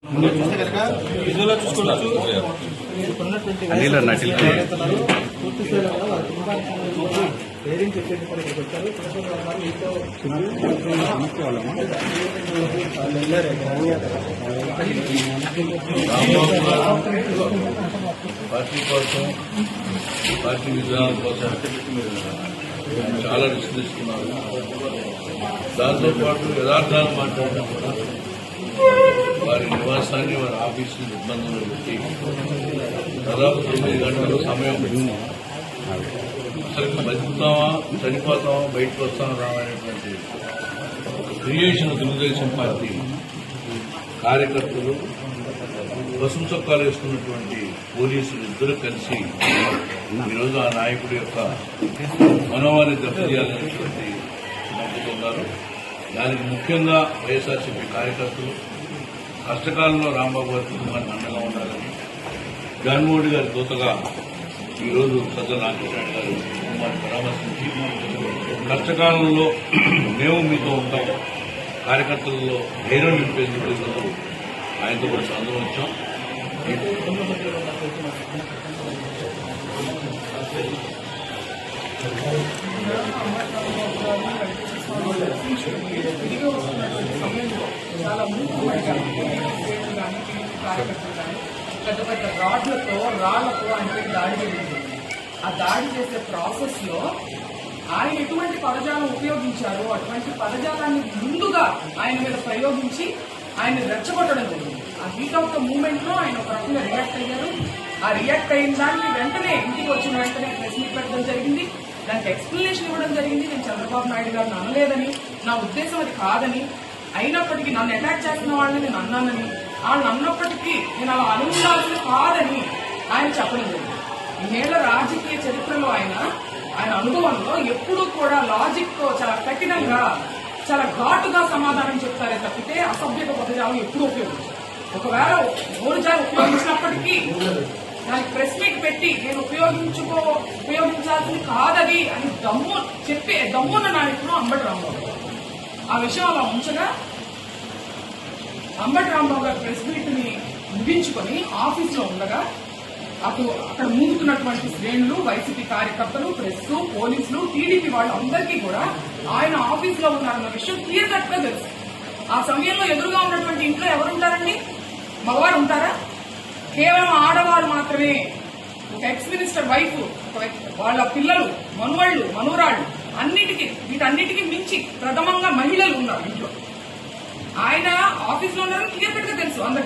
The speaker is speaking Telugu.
విజువల్ చూసుకోవచ్చు. ఇప్పుడున్నటువంటి పూర్తి స్థాయిలో కూడా వారి కుటుంబానికి ధైర్యం చెప్పేది కూడా ఇక్కడికి వచ్చారు. పార్టీ కోసం పార్టీ విధానం కోసం చాలా రిస్క్ తీసుకున్నారు. దాంతో పాటు యథార్థాలు మాట్లాడడం కూడా వారి నివాసాన్ని వారి ఆఫీసుని ఇబ్బందులు పెట్టి దాదాపు 9 గంటల సమయం అసలు బతుకుతామా చనిపోతామా బయటకు వస్తామా రావనేటువంటి క్రియేషన్ తెలుగుదేశం పార్టీ కార్యకర్తలు పసుపు చొక్కాలు వేసుకున్నటువంటి పోలీసులు ఇద్దరు కలిసి ఈరోజు ఆ నాయకుడి యొక్క మనోవాన్ని దెబ్బతీయాలనేటువంటి నమ్ముతున్నారు. దానికి ముఖ్యంగా వైఎస్ఆర్సీపీ కార్యకర్తలు కష్టకాలంలో రాంబాబు గారి కుటుంబానికి అండగా ఉండాలని జగన్మోహన్ రెడ్డి గారి దూతగా ఈరోజు సజ్జల రామకృష్ణ గారు కుటుంబాన్ని పరామర్శించి కష్టకాలంలో మేము మీతో ఉంటాం కార్యకర్తలలో ధైర్యం నింపేందుకు ఈరోజు ఆయనతో కూడా సందర్భం వచ్చాం. చాలా పెద్ద పెద్ద రాళ్లతో ఆయన దాడి జరిగింది. ఆ దాడి చేసే ప్రాసెస్ లో ఆయన ఎటువంటి పదజాలం ఉపయోగించారో అటువంటి పదజాలాన్ని ముందుగా ఆయన మీద ప్రయోగించి ఆయన రెచ్చగొట్టడం జరిగింది. ఆ హీట్ ఆఫ్ ద మూమెంట్ లో ఆయన ఒక రకంగా రియాక్ట్ అయ్యారు. ఆ రియాక్ట్ అయిన దానికి వెంటనే ఇంటికి వచ్చిన వెంటనే ప్రెస్ మీట్ పెట్టడం జరిగింది. దానికి ఎక్స్ప్లెనేషన్ ఇవ్వడం జరిగింది. నేను చంద్రబాబు నాయుడు గారిని అనలేదని, నా ఉద్దేశం అది కాదని, అయినప్పటికీ నన్ను అటాక్ చేస్తున్న వాళ్ళని నేను అన్నానని, వాళ్ళు అన్నప్పటికీ నేను అలా అనుకుండాల్సింది కాదని ఆయన చెప్పడం జరిగింది. ఇన్నేళ్ల రాజకీయ చరిత్రలో ఆయన అనుభవంలో ఎప్పుడూ కూడా లాజిక్ తో చాలా కఠినంగా చాలా ఘాటుగా సమాధానం చెప్తారే తప్పితే అసభ్యత పదజాలం ఎప్పుడూ ఉపయోగించారు. ఒకవేళ ఓడిజాలు ఉపయోగించినప్పటికీ దానికి ప్రెస్ మీట్ పెట్టి నేను ఉపయోగించాల్సింది కాదది అని దమ్మున్న నాయకుడు అంబటి రాంబాబు. ఆ విషయం అలా ఉంచగా అంబటి రాంబాబు గారు ప్రెస్ మీట్ ని ముగించుకొని ఆఫీసులో ఉండగా అక్కడ ముందుకున్నటువంటి శ్రేణులు, వైసీపీ కార్యకర్తలు, ప్రెస్, పోలీసులు, టీడీపీ వాళ్ళు అందరికీ కూడా ఆయన ఆఫీసులో ఉన్నారన్న విషయం క్లియర్ కట్ గా తెలుసు. ఆ సమయంలో ఎదురుగా ఉన్నటువంటి ఇంట్లో ఎవరుంటారండి? మగవారు ఉంటారా? కేవలం ఆడవారు మాత్రమే. ఒక ఎక్స్ మినిస్టర్ వైఫ్, వాళ్ళ పిల్లలు, మనువాళ్లు, మనవరాళ్లు, వీటన్నిటికీ మించి ప్రథమంగా మహిళలు ఉన్నారు ఇంట్లో. ఆయన ఆఫీసులో ఉన్నారని క్లియర్ కట్ గా తెలుసు అందరికి.